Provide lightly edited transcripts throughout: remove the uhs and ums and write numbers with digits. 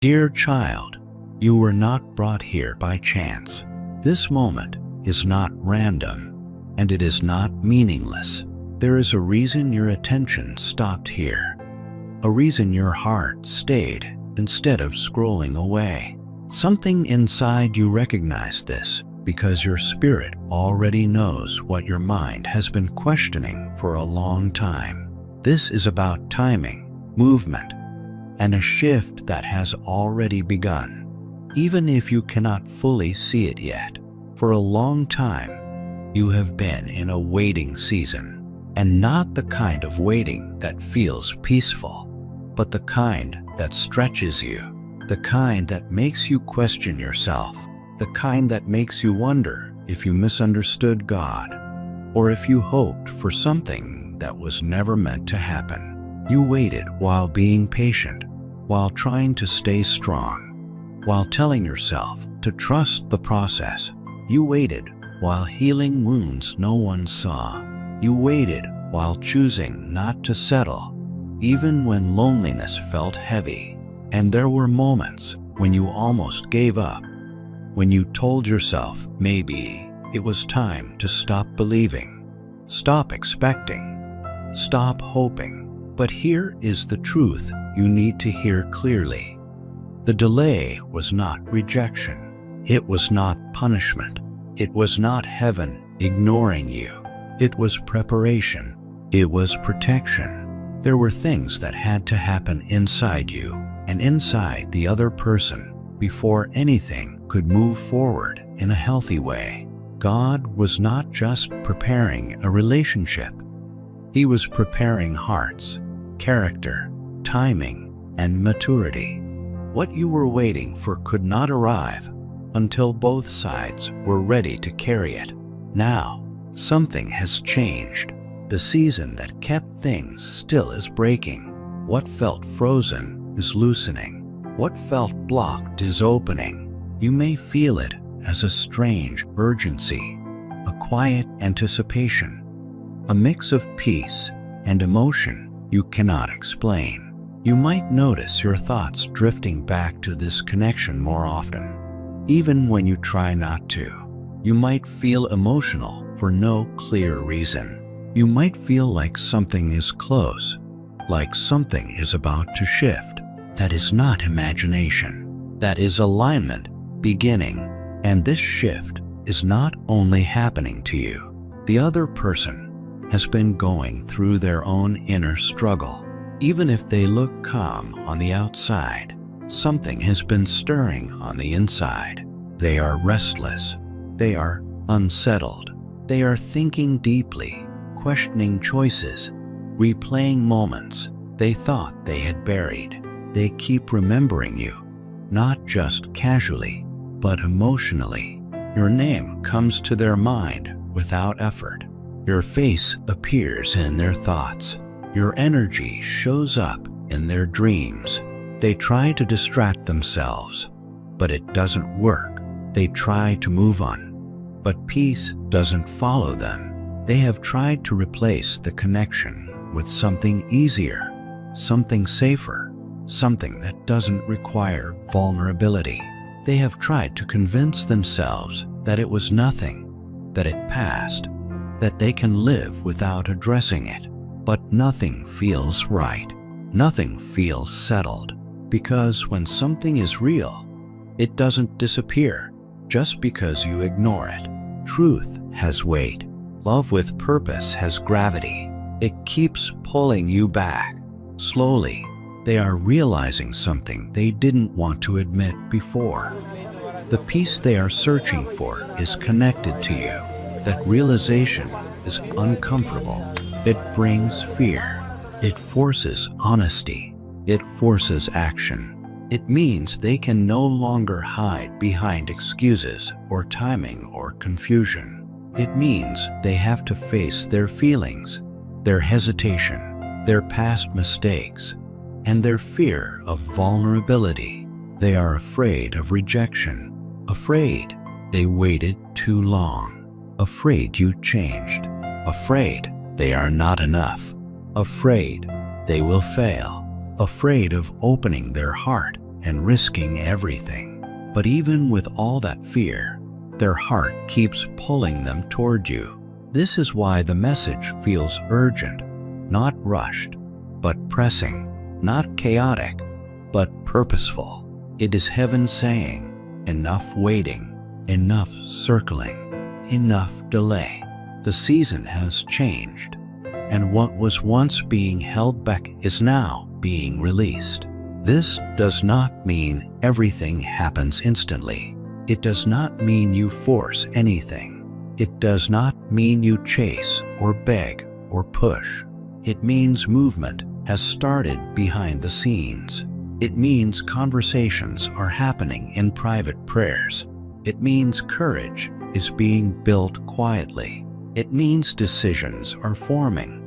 Dear child, you were not brought here by chance. This moment is not random, and it is not meaningless. There is a reason your attention stopped here, a reason your heart stayed instead of scrolling away. Something inside you recognized this because your spirit already knows what your mind has been questioning for a long time. This is about timing, movement, and a shift that has already begun. Even if you cannot fully see it yet, for a long time, you have been in a waiting season, and not the kind of waiting that feels peaceful, but the kind that stretches you, the kind that makes you question yourself, the kind that makes you wonder if you misunderstood God, or if you hoped for something that was never meant to happen. You waited while being patient, while trying to stay strong, while telling yourself to trust the process. You waited while healing wounds no one saw. You waited while choosing not to settle, even when loneliness felt heavy. And there were moments when you almost gave up, when you told yourself maybe it was time to stop believing, stop expecting, stop hoping. But here is the truth you need to hear clearly. The delay was not rejection. It was not punishment. It was not heaven ignoring you. It was preparation. It was protection. There were things that had to happen inside you and inside the other person before anything could move forward in a healthy way. God was not just preparing a relationship. He was preparing hearts, character, timing, and maturity. What you were waiting for could not arrive until both sides were ready to carry it. Now, something has changed. The season that kept things still is breaking. What felt frozen is loosening. What felt blocked is opening. You may feel it as a strange urgency, a quiet anticipation, a mix of peace and emotion you cannot explain. You might notice your thoughts drifting back to this connection more often, even when you try not to. You might feel emotional for no clear reason. You might feel like something is close, like something is about to shift. That is not imagination. That is alignment beginning. And this shift is not only happening to you. The other person has been going through their own inner struggle. Even if they look calm on the outside, something has been stirring on the inside. They are restless. They are unsettled. They are thinking deeply, questioning choices, replaying moments they thought they had buried. They keep remembering you, not just casually, but emotionally. Your name comes to their mind without effort. Your face appears in their thoughts. Your energy shows up in their dreams. They try to distract themselves, but it doesn't work. They try to move on, but peace doesn't follow them. They have tried to replace the connection with something easier, something safer, something that doesn't require vulnerability. They have tried to convince themselves that it was nothing, that it passed, that they can live without addressing it. But nothing feels right. Nothing feels settled. Because when something is real, it doesn't disappear just because you ignore it. Truth has weight. Love with purpose has gravity. It keeps pulling you back. Slowly, they are realizing something they didn't want to admit before. The peace they are searching for is connected to you. That realization is uncomfortable. It brings fear. It forces honesty. It forces action. It means they can no longer hide behind excuses or timing or confusion. It means they have to face their feelings, their hesitation, their past mistakes, and their fear of vulnerability. They are afraid of rejection, afraid they waited too long, afraid you changed, afraid they are not enough, afraid they will fail, afraid of opening their heart and risking everything. But even with all that fear, their heart keeps pulling them toward you. This is why the message feels urgent, not rushed, but pressing, not chaotic, but purposeful. It is heaven saying, enough waiting, enough circling, enough delay. The season has changed, and what was once being held back is now being released. This does not mean everything happens instantly. It does not mean you force anything. It does not mean you chase or beg or push. It means movement has started behind the scenes. It means conversations are happening in private prayers. It means courage is being built quietly. It means decisions are forming.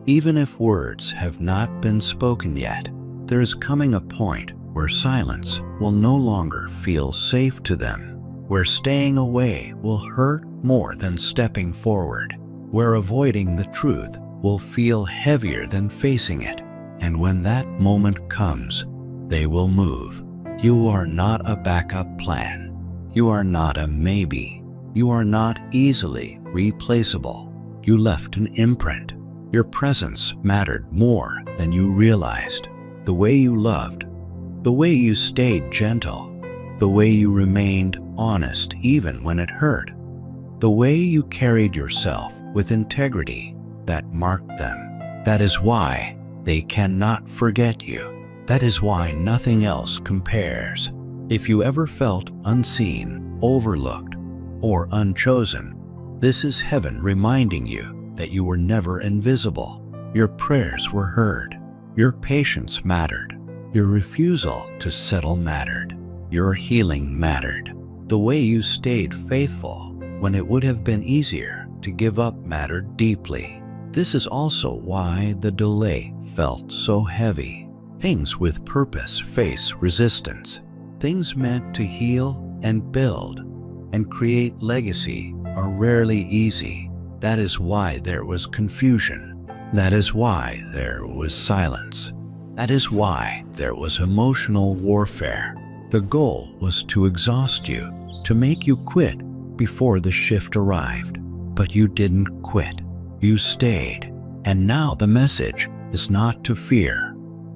Even if words have not been spoken yet, there is coming a point where silence will no longer feel safe to them, where staying away will hurt more than stepping forward, where avoiding the truth will feel heavier than facing it. And when that moment comes, they will move. You are not a backup plan. You are not a maybe. You are not easily replaceable. You left an imprint. Your presence mattered more than you realized. The way you loved, the way you stayed gentle, the way you remained honest even when it hurt, the way you carried yourself with integrity that marked them. That is why they cannot forget you. That is why nothing else compares. If you ever felt unseen, overlooked, or unchosen, this is heaven reminding you that you were never invisible. Your prayers were heard. Your patience mattered. Your refusal to settle mattered. Your healing mattered. The way you stayed faithful when it would have been easier to give up mattered deeply. This is also why the delay felt so heavy. Things with purpose face resistance. Things meant to heal and build and create legacy are rarely easy. That is why there was confusion. That is why there was silence. That is why there was emotional warfare. The goal was to exhaust you, to make you quit before the shift arrived. But you didn't quit. You stayed. And now the message is not to fear,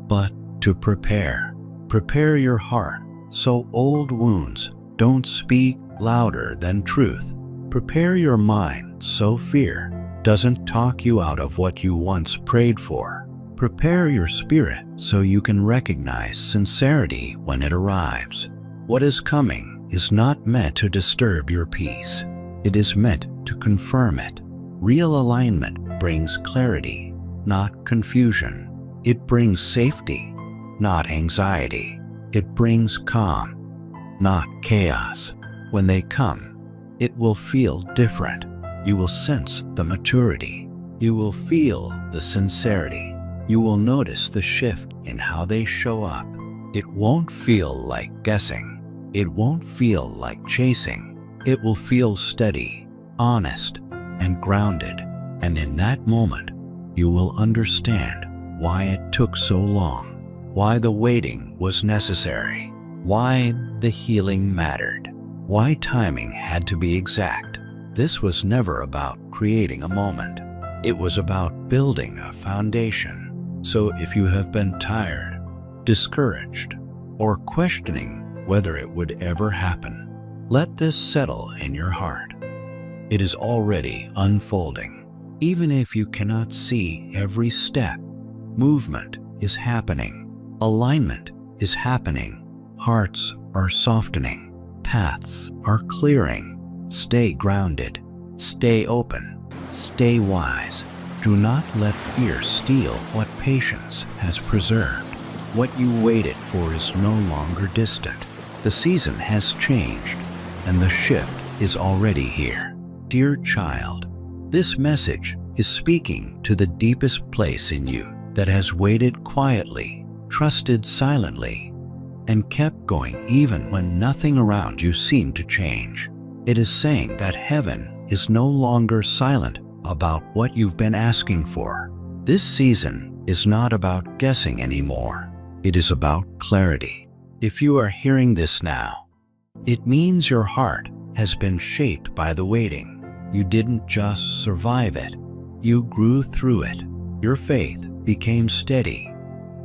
but to prepare. Prepare your heart so old wounds don't speak louder than truth. Prepare your mind so fear doesn't talk you out of what you once prayed for. Prepare your spirit so you can recognize sincerity when it arrives. What is coming is not meant to disturb your peace. It is meant to confirm it. Real alignment brings clarity, not confusion. It brings safety, not anxiety. It brings calm, not chaos. When they come, it will feel different. You will sense the maturity. You will feel the sincerity. You will notice the shift in how they show up. It won't feel like guessing. It won't feel like chasing. It will feel steady, honest, and grounded. And in that moment, you will understand why it took so long, why the waiting was necessary, why the healing mattered, why timing had to be exact. This was never about creating a moment. It was about building a foundation. So if you have been tired, discouraged, or questioning whether it would ever happen, let this settle in your heart. It is already unfolding. Even if you cannot see every step, movement is happening. Alignment is happening. Hearts are softening. Paths are clearing. Stay grounded. Stay open. Stay wise. Do not let fear steal what patience has preserved. What you waited for is no longer distant. The season has changed, and the shift is already here. Dear child, this message is speaking to the deepest place in you that has waited quietly, trusted silently, and kept going even when nothing around you seemed to change. It is saying that heaven is no longer silent about what you've been asking for. This season is not about guessing anymore. It is about clarity. If you are hearing this now, it means your heart has been shaped by the waiting. You didn't just survive it, you grew through it. Your faith became steady,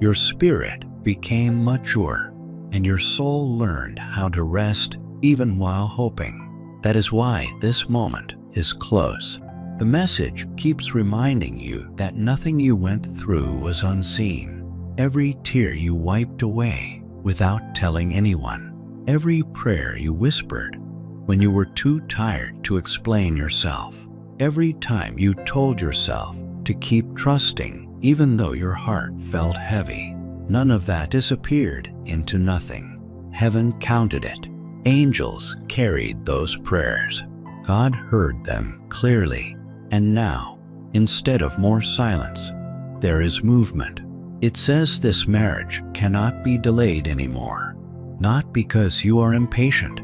your spirit became mature, and your soul learned how to rest even while hoping. That is why this moment is close. The message keeps reminding you that nothing you went through was unseen. Every tear you wiped away without telling anyone. Every prayer you whispered when you were too tired to explain yourself. Every time you told yourself to keep trusting even though your heart felt heavy. None of that disappeared into nothing. Heaven counted it. Angels carried those prayers. God heard them clearly. And now, instead of more silence, there is movement. It says this marriage cannot be delayed anymore, not because you are impatient,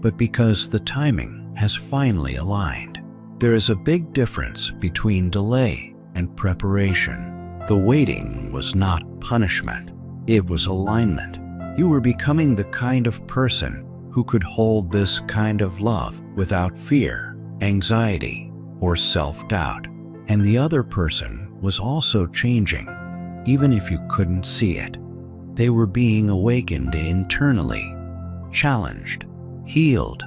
but because the timing has finally aligned. There is a big difference between delay and preparation. The waiting was not punishment, it was alignment. You were becoming the kind of person who could hold this kind of love without fear, anxiety, or self-doubt. And the other person was also changing, even if you couldn't see it. They were being awakened internally, challenged, healed,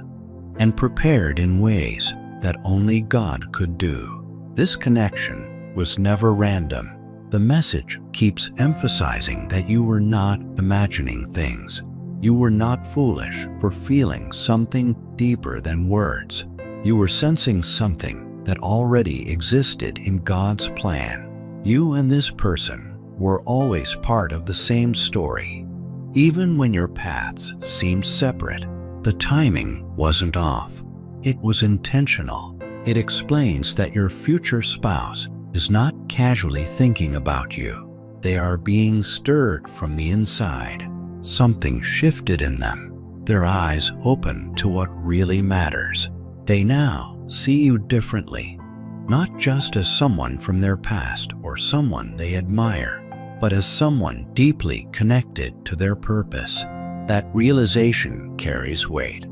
and prepared in ways that only God could do. This connection was never random. The message keeps emphasizing that you were not imagining things. You were not foolish for feeling something deeper than words. You were sensing something that already existed in God's plan. You and this person were always part of the same story. Even when your paths seemed separate, the timing wasn't off. It was intentional. It explains that your future spouse is not casually thinking about you. They are being stirred from the inside. Something shifted in them. Their eyes opened to what really matters. They now see you differently, not just as someone from their past or someone they admire, but as someone deeply connected to their purpose. That realization carries weight.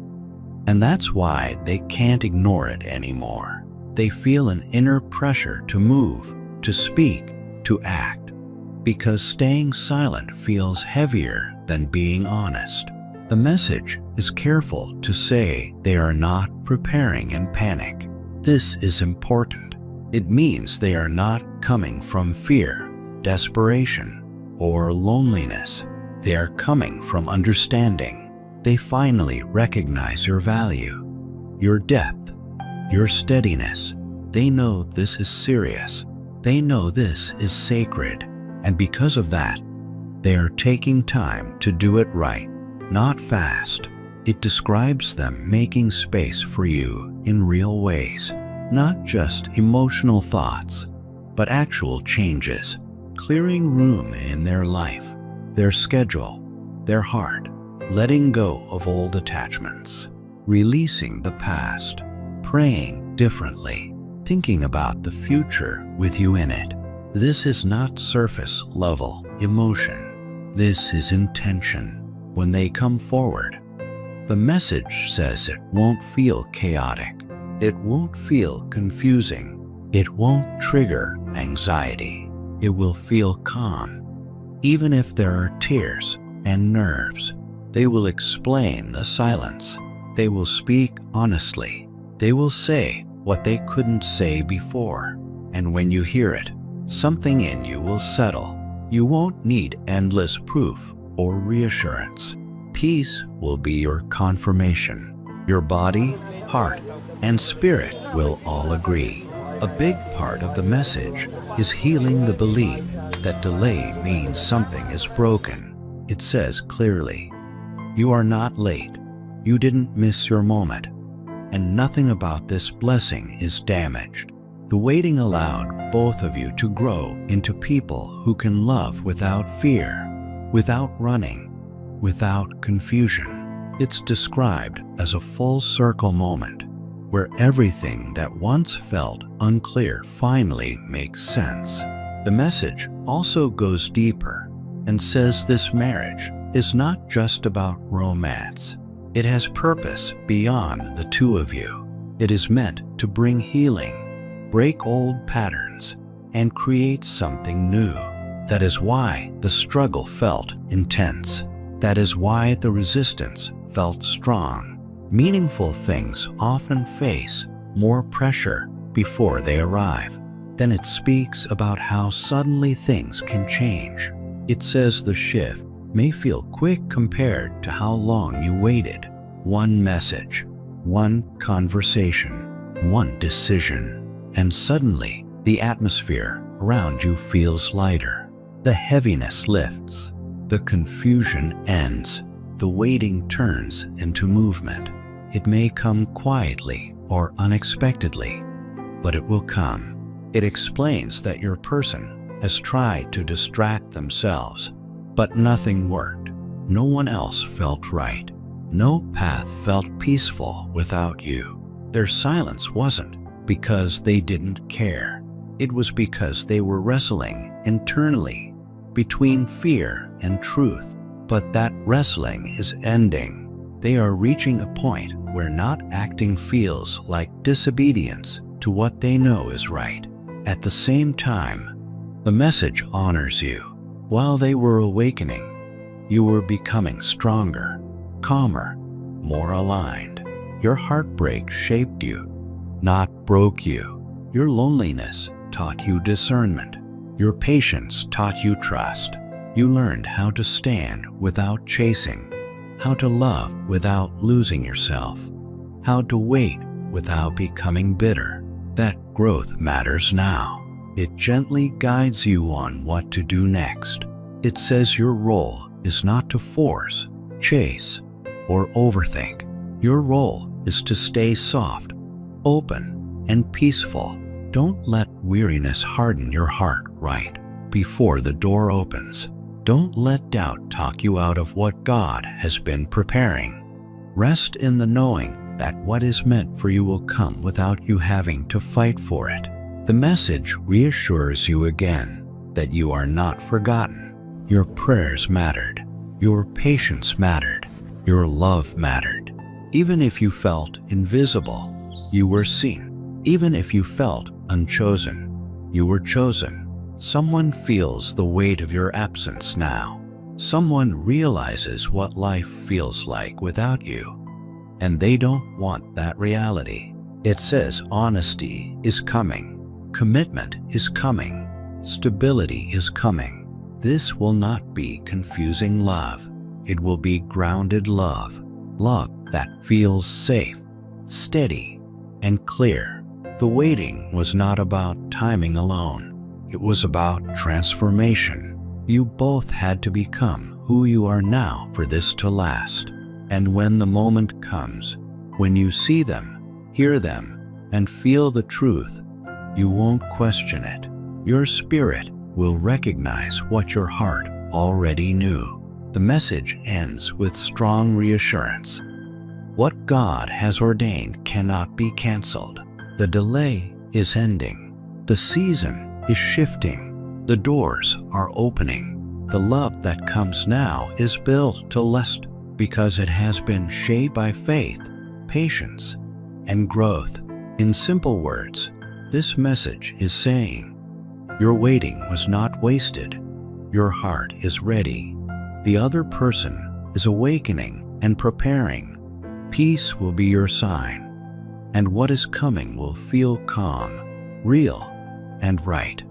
And that's why they can't ignore it anymore. They feel an inner pressure to move, to speak, to act, because staying silent feels heavier than being honest. The message is careful to say they are not preparing in panic. This is important. It means they are not coming from fear, desperation, or loneliness. They are coming from understanding. They finally recognize your value, your depth, your steadiness. They know this is serious. They know this is sacred. And because of that, they are taking time to do it right, not fast. It describes them making space for you in real ways, not just emotional thoughts, but actual changes, clearing room in their life, their schedule, their heart, letting go of old attachments, releasing the past, praying differently, thinking about the future with you in it. This is not surface level emotion. This is intention. When they come forward, the message says it won't feel chaotic. It won't feel confusing. It won't trigger anxiety. It will feel calm. Even if there are tears and nerves, they will explain the silence. They will speak honestly. They will say what they couldn't say before. And when you hear it, something in you will settle. You won't need endless proof or reassurance. Peace will be your confirmation. Your body, heart, and spirit will all agree. A big part of the message is healing the belief that delay means something is broken. It says clearly, you are not late. You didn't miss your moment. And nothing about this blessing is damaged. The waiting allowed both of you to grow into people who can love without fear, without running, without confusion. It's described as a full circle moment where everything that once felt unclear finally makes sense. The message also goes deeper and says this marriage is not just about romance. It has purpose beyond the two of you. It is meant to bring healing, break old patterns, and create something new. That is why the struggle felt intense. That is why the resistance felt strong. Meaningful things often face more pressure before they arrive. Then it speaks about how suddenly things can change. It says the shift may feel quick compared to how long you waited. One message, one conversation, one decision, and suddenly the atmosphere around you feels lighter. The heaviness lifts, the confusion ends, the waiting turns into movement. It may come quietly or unexpectedly, but it will come. It explains that your person has tried to distract themselves, but nothing worked. No one else felt right. No path felt peaceful without you. Their silence wasn't because they didn't care. It was because they were wrestling internally between fear and truth. But that wrestling is ending. They are reaching a point where not acting feels like disobedience to what they know is right. At the same time, the message honors you. While they were awakening, you were becoming stronger, calmer, more aligned. Your heartbreak shaped you, not broke you. Your loneliness taught you discernment. Your patience taught you trust. You learned how to stand without chasing, how to love without losing yourself, how to wait without becoming bitter. That growth matters now. It gently guides you on what to do next. It says your role is not to force, chase, or overthink. Your role is to stay soft, open, and peaceful. Don't let weariness harden your heart right before the door opens. Don't let doubt talk you out of what God has been preparing. Rest in the knowing that what is meant for you will come without you having to fight for it. The message reassures you again that you are not forgotten. Your prayers mattered. Your patience mattered. Your love mattered. Even if you felt invisible, you were seen. Even if you felt unchosen, you were chosen. Someone feels the weight of your absence now. Someone realizes what life feels like without you, and they don't want that reality. It says honesty is coming, commitment is coming, stability is coming. This will not be confusing love. It will be grounded love, love that feels safe, steady, and clear. The waiting was not about timing alone. It was about transformation. You both had to become who you are now for this to last. And when the moment comes, when you see them, hear them, and feel the truth, you won't question it. Your spirit will recognize what your heart already knew. The message ends with strong reassurance. What God has ordained cannot be canceled. The delay is ending. The season is shifting. The doors are opening. The love that comes now is built to last because it has been shaped by faith, patience, and growth. In simple words, this message is saying, your waiting was not wasted. Your heart is ready. The other person is awakening and preparing. Peace will be your sign, and what is coming will feel calm, real, and right.